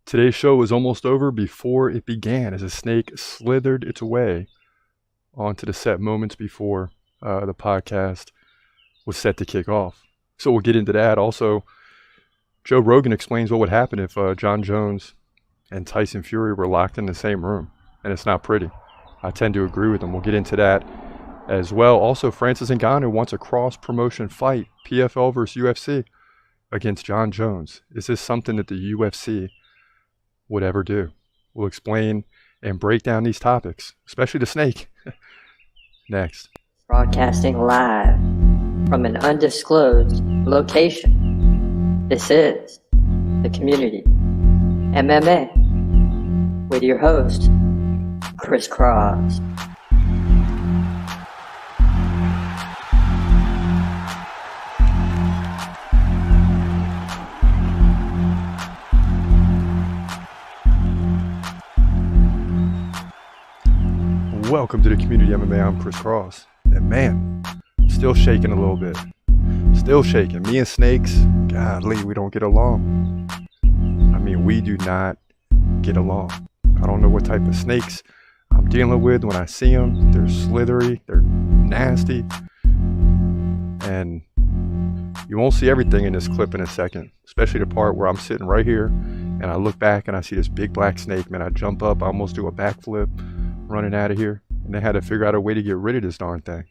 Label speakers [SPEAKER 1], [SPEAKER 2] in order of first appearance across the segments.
[SPEAKER 1] Today's show was almost over before it began as a snake slithered its way onto the set moments before the podcast was set to kick off. So we'll get into that. Also, Joe Rogan explains what would happen if Jon Jones and Tyson Fury were locked in the same room, and it's not pretty. I tend to agree with him. We'll get into that as well. Also, Francis Ngannou wants a cross-promotion fight, PFL versus UFC, against Jon Jones. Is this something that the UFC would ever do? We'll explain and break down these topics, especially the snake, next.
[SPEAKER 2] Broadcasting live from an undisclosed location. This is The Community MMA with your host, Chris Cross.
[SPEAKER 1] Welcome to The Community MMA. I'm Chris Cross. And man, still shaking a little bit. Still shaking. Me and snakes, golly, we don't get along. I mean, we do not get along. I don't know what type of snakes I'm dealing with when I see them. They're slithery. They're nasty. And you won't see everything in this clip in a second, especially the part where I'm sitting right here and I look back and I see this big black snake. Man, I jump up, I almost do a backflip running out of here. And they had to figure out a way to get rid of this darn thing.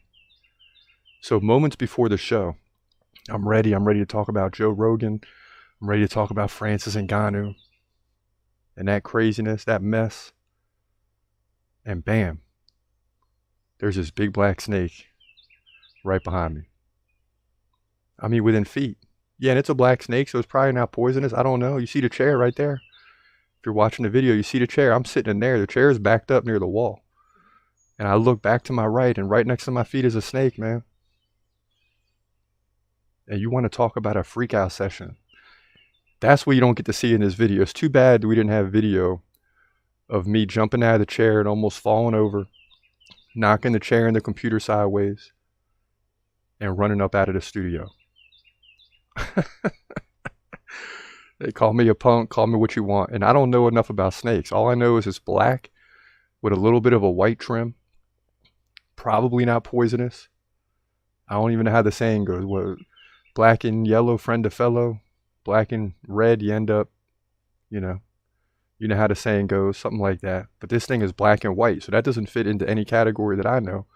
[SPEAKER 1] So moments before the show, I'm ready to talk about Joe Rogan. I'm ready to talk about Francis Ngannou and that craziness, that mess. And bam, there's this big black snake right behind me. I mean, within feet. Yeah, and it's a black snake, so it's probably not poisonous. I don't know. You see the chair right there? If you're watching the video, you see the chair. I'm sitting in there. The chair is backed up near the wall. And I look back to my right, and right next to my feet is a snake, man. And you want to talk about a freak out session. That's what you don't get to see in this video. It's too bad that we didn't have video of me jumping out of the chair and almost falling over, knocking the chair and the computer sideways, and running up out of the studio. They call me a punk, call me what you want. And I don't know enough about snakes. All I know is it's black with a little bit of a white trim. Probably not poisonous. I don't even know how the saying goes. What, black and yellow, friend to fellow. Black and red, you end up, you know how the saying goes, something like that. But this thing is black and white, so that doesn't fit into any category that I know.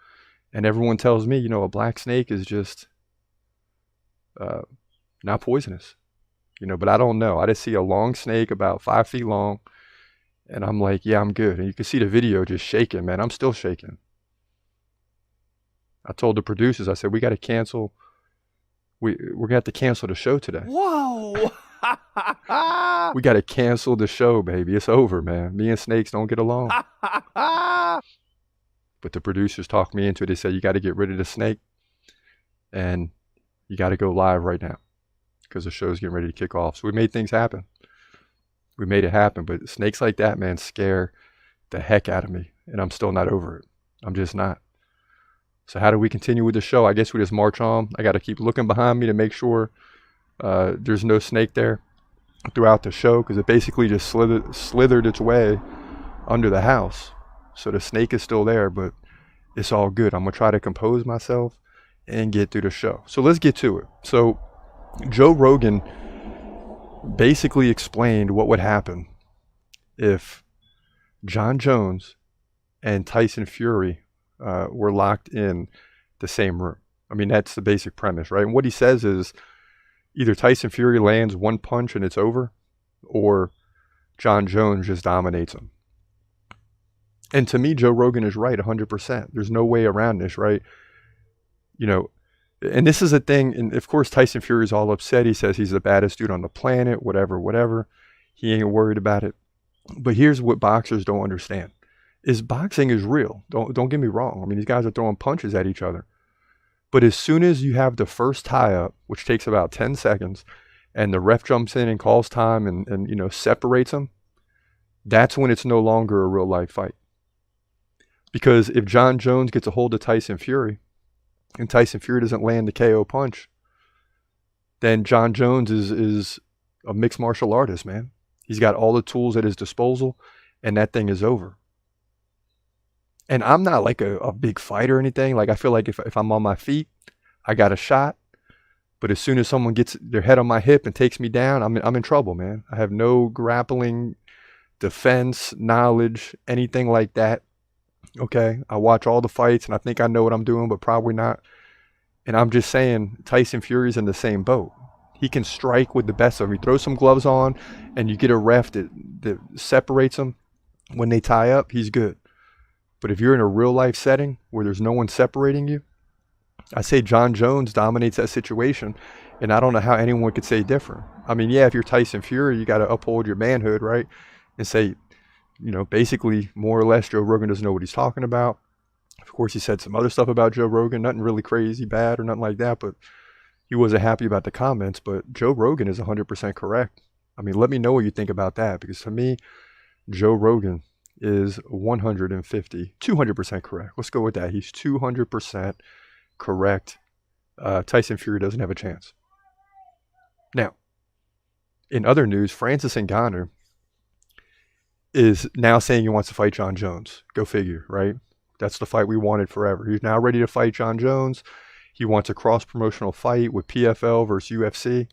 [SPEAKER 1] And everyone tells me, a black snake is just not poisonous. But I don't know. I just see a long snake about 5 feet long, and I'm like, yeah, I'm good. And you can see the video just shaking, man. I'm still shaking. I told the producers, I said, we got to cancel. We're going to have to cancel the show today.
[SPEAKER 3] Whoa!
[SPEAKER 1] We got to cancel the show, baby. It's over, man. Me and snakes don't get along. But the producers talked me into it. They said, you got to get rid of the snake, and you got to go live right now because the show's getting ready to kick off. So we made things happen. We made it happen. But snakes like that, man, scare the heck out of me. And I'm still not over it. I'm just not. So how do we continue with the show? I guess we just march on. I got to keep looking behind me to make sure there's no snake there throughout the show, because it basically just slithered its way under the house. So the snake is still there, but it's all good. I'm going to try to compose myself and get through the show. So let's get to it. So Joe Rogan basically explained what would happen if Jon Jones and Tyson Fury were locked in the same room. I mean, that's the basic premise, right? And what he says is either Tyson Fury lands one punch and it's over, or Jon Jones just dominates him. And to me, Joe Rogan is right 100%. There's no way around this, right? And this is a thing, and of course Tyson Fury is all upset. He says he's the baddest dude on the planet, whatever. He ain't worried about it. But here's what boxers don't understand. Is boxing is real. Don't get me wrong. I mean, these guys are throwing punches at each other. But as soon as you have the first tie-up, which takes about 10 seconds, and the ref jumps in and calls time and separates them, that's when it's no longer a real-life fight. Because if Jon Jones gets a hold of Tyson Fury, and Tyson Fury doesn't land the KO punch, then Jon Jones is a mixed martial artist, man. He's got all the tools at his disposal, and that thing is over. And I'm not like a big fighter or anything. Like, I feel like if I'm on my feet, I got a shot. But as soon as someone gets their head on my hip and takes me down, I'm in trouble, man. I have no grappling, defense, knowledge, anything like that. Okay, I watch all the fights and I think I know what I'm doing, but probably not. And I'm just saying, Tyson Fury's in the same boat. He can strike with the best of them. You throw some gloves on and you get a ref that separates them when they tie up, he's good. But if you're in a real life setting where there's no one separating you, I say Jon Jones dominates that situation, and I don't know how anyone could say different. I mean, yeah, if you're Tyson Fury, you got to uphold your manhood, right? And say, basically, more or less, Joe Rogan doesn't know what he's talking about. Of course, he said some other stuff about Joe Rogan, nothing really crazy, bad, or nothing like that, but he wasn't happy about the comments. But Joe Rogan is 100% correct. I mean, let me know what you think about that, because to me, Joe Rogan is 200% correct. Let's go with that. He's 200% correct. Tyson Fury doesn't have a chance. Now, in other news, Francis Ngannou is now saying he wants to fight Jon Jones. Go figure, right? That's the fight we wanted forever. He's now ready to fight Jon Jones. He wants a cross-promotional fight with PFL versus UFC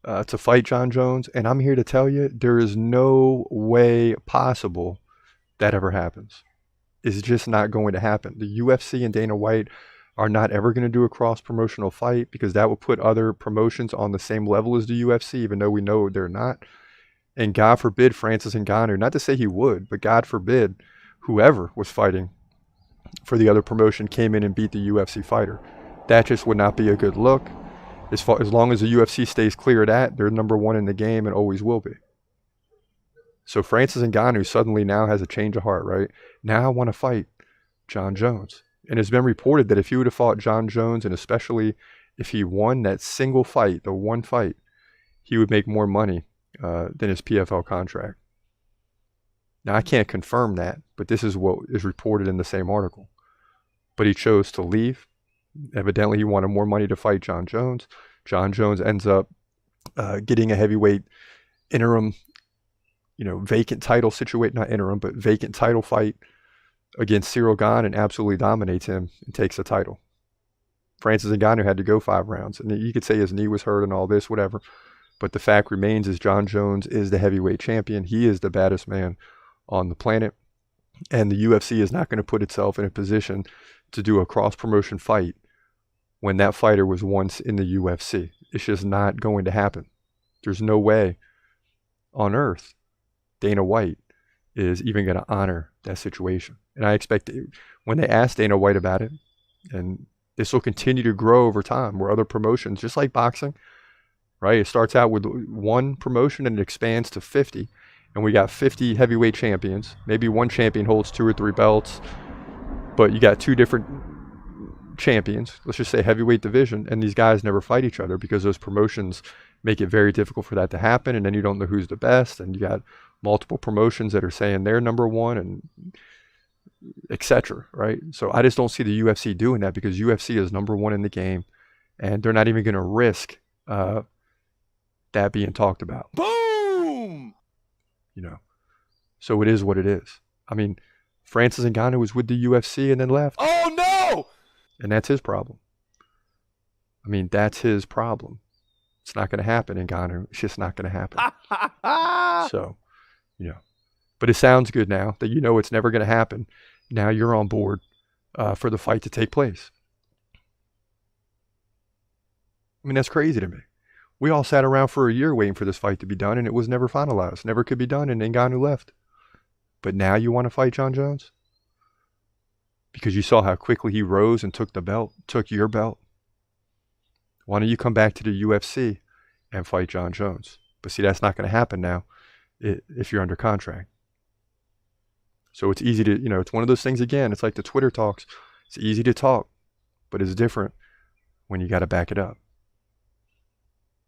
[SPEAKER 1] to fight Jon Jones. And I'm here to tell you, there is no way possible that ever happens. It's just not going to happen. The UFC and Dana White are not ever going to do a cross-promotional fight, because that would put other promotions on the same level as the UFC, even though we know they're not. And God forbid Francis Ngannou, not to say he would, but God forbid whoever was fighting for the other promotion came in and beat the UFC fighter. That just would not be a good look. As long as the UFC stays clear of that, they're number one in the game and always will be. So Francis Ngannou suddenly now has a change of heart, right? Now I want to fight Jon Jones. And it's been reported that if he would have fought Jon Jones, and especially if he won that single fight, the one fight, he would make more money than his PFL contract. Now, I can't confirm that, but this is what is reported in the same article. But he chose to leave. Evidently, he wanted more money to fight Jon Jones. Jon Jones ends up getting a heavyweight interim, vacant title situation, not interim, but vacant title fight against Cyril Gane, and absolutely dominates him and takes the title. Francis Ngannou had to go 5 rounds. And you could say his knee was hurt and all this, whatever. But the fact remains is Jon Jones is the heavyweight champion. He is the baddest man on the planet. And the UFC is not going to put itself in a position to do a cross-promotion fight when that fighter was once in the UFC. It's just not going to happen. There's no way on earth Dana White is even going to honor that situation. And I expect when they ask Dana White about it, and this will continue to grow over time, where other promotions, just like boxing, right? It starts out with one promotion and it expands to 50. And we got 50 heavyweight champions. Maybe one champion holds 2 or 3 belts, but you got 2 different champions, let's just say heavyweight division, and these guys never fight each other because those promotions make it very difficult for that to happen. And then you don't know who's the best. And you got multiple promotions that are saying they're number one, and etc. Right? So I just don't see the UFC doing that, because UFC is number one in the game, and they're not even going to risk that being talked about.
[SPEAKER 3] Boom!
[SPEAKER 1] So it is what it is. I mean, Francis Ngannou was with the UFC and then left.
[SPEAKER 3] Oh no!
[SPEAKER 1] And that's his problem. I mean, that's his problem. It's not going to happen, Ngannou. It's just not going to happen. So, but it sounds good now that it's never going to happen. Now you're on board for the fight to take place. I mean, that's crazy to me. We all sat around for a year waiting for this fight to be done, and it was never finalized. Never could be done, and Ngannou left. But now you want to fight Jon Jones? Because you saw how quickly he rose and took the belt, took your belt. Why don't you come back to the UFC and fight Jon Jones? But see, that's not going to happen now if you're under contract. So it's easy to, it's one of those things again. It's like the Twitter talks. It's easy to talk, but it's different when you got to back it up.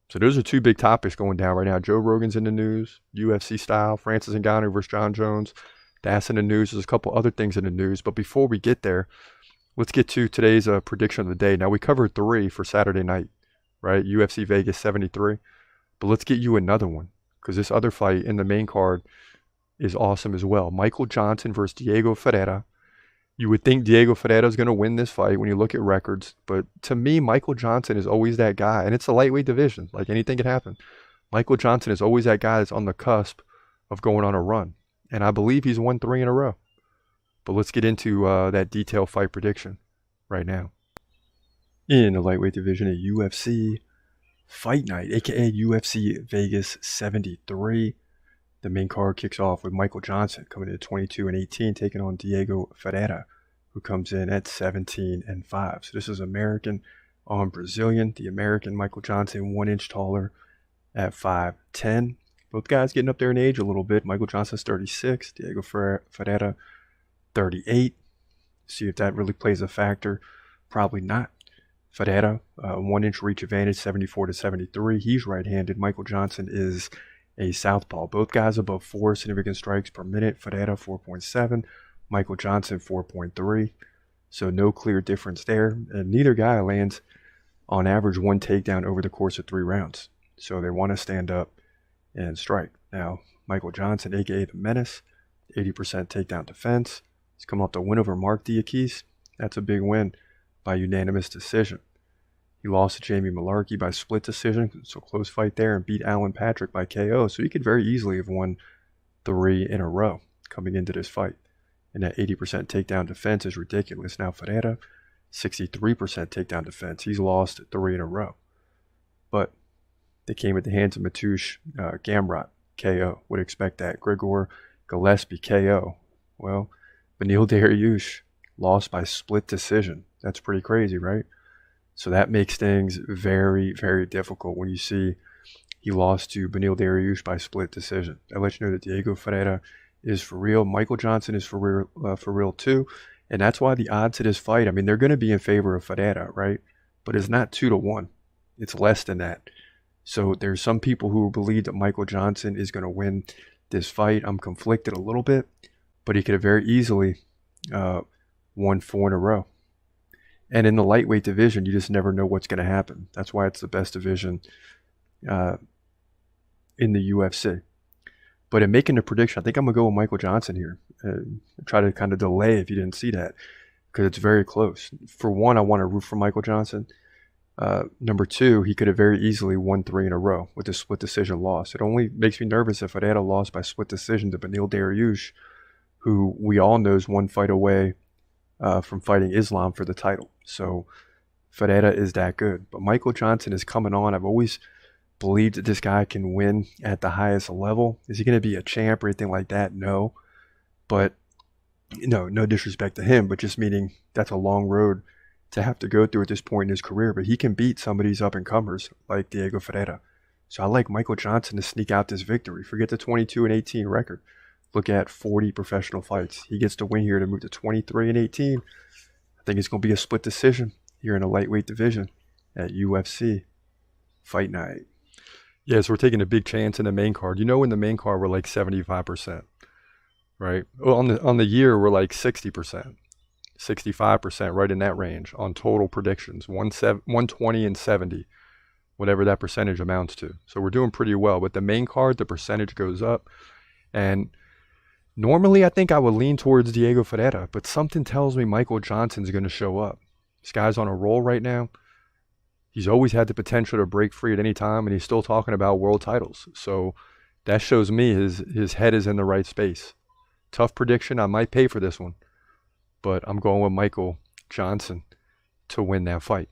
[SPEAKER 1] So those are 2 big topics going down right now. Joe Rogan's in the news, UFC style, Francis Ngannou versus Jon Jones. That's in the news. There's a couple other things in the news. But before we get there, let's get to today's prediction of the day. Now, we covered 3 for Saturday night, right? UFC Vegas 73. But let's get you another one. because this other fight in the main card is awesome as well. Michael Johnson versus Diego Ferreira. You would think Diego Ferreira is going to win this fight when you look at records, but to me, Michael Johnson is always that guy, and it's a lightweight division. Like, anything can happen. Michael Johnson is always that guy that's on the cusp of going on a run, and I believe he's won 3 in a row. But let's get into that detailed fight prediction right now. In the lightweight division at UFC Fight Night, aka UFC Vegas 73. The main card kicks off with Michael Johnson coming in at 22-18, taking on Diego Ferreira, who comes in at 17-5. So this is American on Brazilian. The American Michael Johnson, 1 inch taller at 5'10". Both guys getting up there in age a little bit. Michael Johnson's 36, Diego Ferreira 38. See if that really plays a factor. Probably not. Ferreira, 1 inch reach advantage, 74-73. He's right-handed. Michael Johnson is a southpaw. Both guys above 4 significant strikes per minute. Ferreira 4.7, Michael Johnson 4.3. So no clear difference there. And neither guy lands on average 1 takedown over the course of 3 rounds. So they want to stand up and strike. Now, Michael Johnson, aka the Menace, 80% takedown defense. He's come off the win over Mark Diakis. That's a big win by unanimous decision. He lost to Jamie Malarkey by split decision, so close fight there, and beat Alan Patrick by KO. So he could very easily have won 3 in a row coming into this fight. And that 80% takedown defense is ridiculous. Now Ferreira, 63% takedown defense. He's lost 3 in a row. But they came at the hands of Mateusz Gamrot, KO. Would expect that. Grigor Gillespie, KO. Well, Beneil Dariush lost by split decision. That's pretty crazy, right? So that makes things very, very difficult when you see he lost to Beneil Dariush by split decision. That lets you know that Diego Ferreira is for real. Michael Johnson is for real too. And that's why the odds of this fight, I mean, they're going to be in favor of Ferreira, right? But it's not 2-1. It's less than that. So there's some people who believe that Michael Johnson is going to win this fight. I'm conflicted a little bit, but he could have very easily won 4 in a row. And in the lightweight division, you just never know what's going to happen. That's why it's the best division in the UFC. But in making the prediction, I think I'm going to go with Michael Johnson here. Try to kind of delay if you didn't see that, because it's very close. For one, I want to root for Michael Johnson. Number 2, he could have very easily won 3 in a row with a split decision loss. It only makes me nervous if I'd had a loss by split decision to Beneil Dariush, who we all know is 1 fight away from fighting Islam for the title. So Ferreira is that good. But Michael Johnson is coming on. I've always believed that this guy can win at the highest level. Is he going to be a champ or anything like that? No. But no disrespect to him, but just meaning that's a long road to have to go through at this point in his career. But he can beat some of these up-and-comers like Diego Ferreira. So I like Michael Johnson to sneak out this victory. Forget the 22-18 record. Look at 40 professional fights. He gets to win here to move to 23-18. I think it's going to be a split decision here in the lightweight division at UFC Fight Night. Yeah, so we're taking a big chance in the main card. You know, in the main card, we're like 75%, right? Well, on the year, we're like 60%, 65%, right in that range on total predictions, 120 and 70, whatever that percentage amounts to. So we're doing pretty well. But the main card, the percentage goes up. And normally, I think I would lean towards Diego Ferreira, but something tells me Michael Johnson's going to show up. This guy's on a roll right now. He's always had the potential to break free at any time, and he's still talking about world titles. So that shows me his head is in the right space. Tough prediction. I might pay for this one, but I'm going with Michael Johnson to win that fight.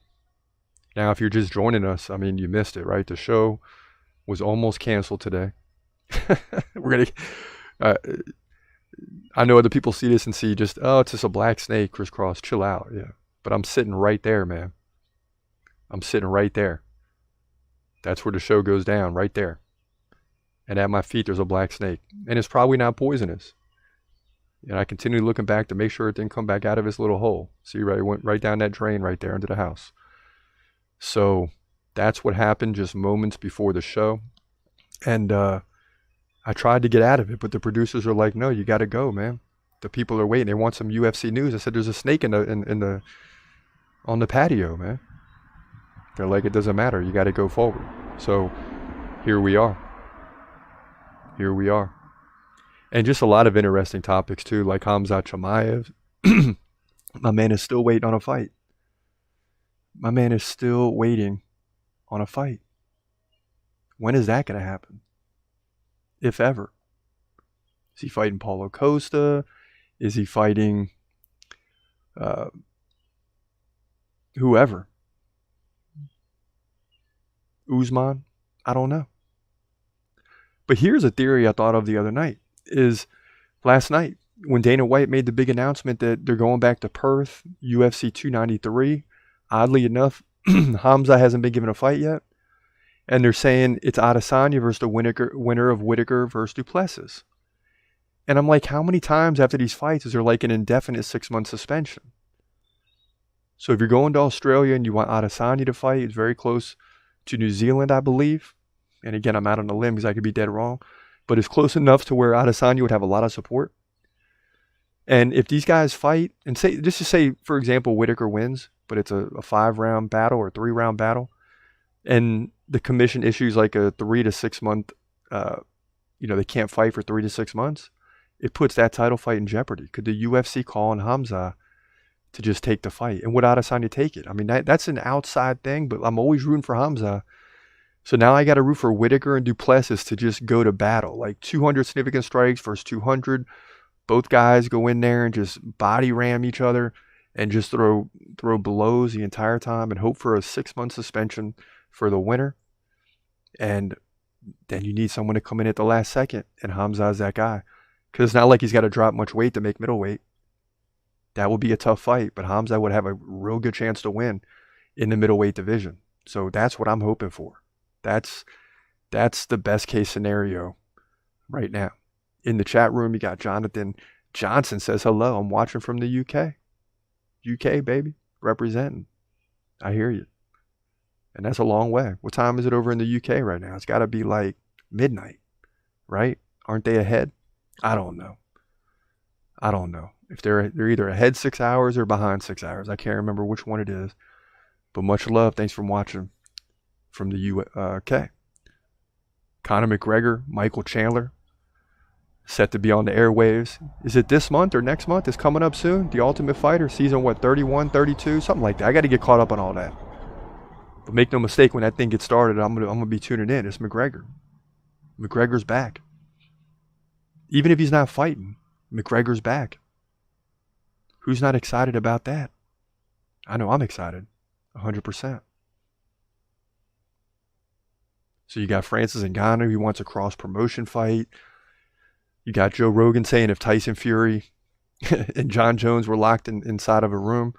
[SPEAKER 1] Now, if you're just joining us, I mean, you missed it, right? The show was almost canceled today. We're gonna. I know other people see this and see just, oh, it's just a black snake crisscross. Chill out, yeah. But I'm sitting right there, man. I'm sitting right there. That's where the show goes down, right there. And at my feet, there's a black snake, and it's probably not poisonous. And I continue looking back to make sure it didn't come back out of its little hole. See, right, it went right down that drain right there into the house. So that's what happened just moments before the show, and I tried to get out of it, but the producers are like, no, you got to go, man. The people are waiting. They want some UFC news. I said, there's a snake on the patio, man. They're like, it doesn't matter. You got to go forward. So here we are. here we are. And just a lot of interesting topics too, like Khamzat Chimaev. My man is still waiting on a fight. My man is still waiting on a fight. When is that going to happen? If ever. Is he fighting Paulo Costa? Is he fighting whoever? Usman? I don't know. But here's a theory I thought of the other night. Is last night when Dana White made the big announcement that they're going back to Perth, UFC 293. Oddly enough, Hamza hasn't been given a fight yet. And they're saying it's Adesanya versus the winner of Whittaker versus Duplessis. And I'm like, how many times after these fights is there like an indefinite 6-month suspension? So if you're going to Australia and you want Adesanya to fight, it's very close to New Zealand, I believe. And again, I'm out on a limb because I could be dead wrong. But it's close enough to where Adesanya would have a lot of support. And if these guys fight, and say, just to say, for example, Whittaker wins, but it's a 5-round battle or a 3-round battle, and the commission issues like a 3 to 6 month, they can't fight for 3 to 6 months, it puts that title fight in jeopardy. Could the UFC call on Hamza to just take the fight? And would Adesanya take it? I mean, that's an outside thing, but I'm always rooting for Hamza. So now I got to root for Whittaker and Duplessis to just go to battle. Like 200 significant strikes versus 200. Both guys go in there and just body ram each other and just throw blows the entire time and hope for a 6-month suspension for the winner. And then you need someone to come in at the last second, and Hamza is that guy. Because it's not like he's got to drop much weight to make middleweight. That would be a tough fight, but Hamza would have a real good chance to win in the middleweight division. So that's what I'm hoping for. That's the best case scenario right now. In the chat room, you got Jonathan Johnson says hello. I'm watching from the UK. UK, baby. Representing. I hear you. And that's a long way. What time is it over in the UK right now? It's got to be like midnight, right? Aren't they ahead? I don't know. If they're either ahead 6 hours or behind 6 hours. I can't remember which one it is. But much love. Thanks for watching from the UK. Conor McGregor, Michael Chandler, set to be on the airwaves. Is it this month or next month? It's coming up soon. The Ultimate Fighter, season 31, 32, something like that. I got to get caught up on all that. But make no mistake, when that thing gets started, I'm gonna be tuning in. It's McGregor. McGregor's back. Even if he's not fighting, McGregor's back. Who's not excited about that? I know I'm excited, 100%. So you got Francis Ngannou, he wants a cross-promotion fight. You got Joe Rogan saying if Tyson Fury and Jon Jones were locked inside of a room,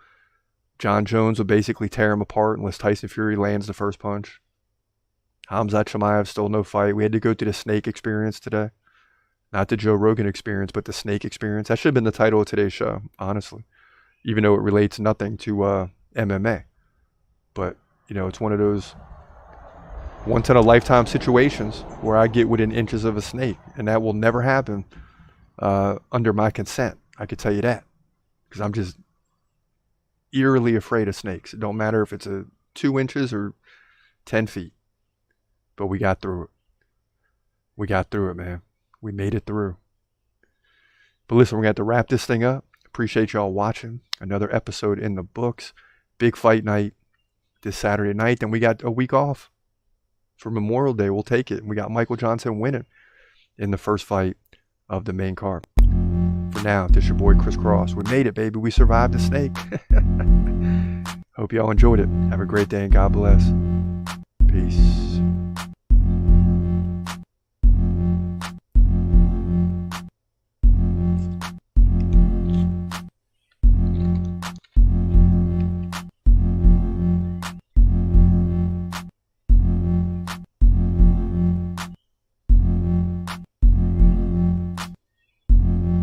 [SPEAKER 1] Jon Jones would basically tear him apart unless Tyson Fury lands the first punch. Khamzat Chimaev, still no fight. We had to go through the snake experience today. Not the Joe Rogan experience, but the snake experience. That should have been the title of today's show, honestly. Even though it relates nothing to MMA. But, it's one of those once-in-a-lifetime situations where I get within inches of a snake. And that will never happen under my consent. I could tell you that. Because I'm just eerily afraid of snakes. It don't matter if it's 2 inches or 10 feet. But we got through it. We got through it, man. We made it through. But listen, we're going to have to wrap this thing up. Appreciate y'all watching. Another episode in the books. Big fight night this Saturday night. Then we got a week off for Memorial Day. We'll take it. And we got Michael Johnson winning in the first fight of the main card. For now, this your boy Chris Cross. We made it, baby. We survived the snake. Hope y'all enjoyed it. Have a great day and God bless. Peace.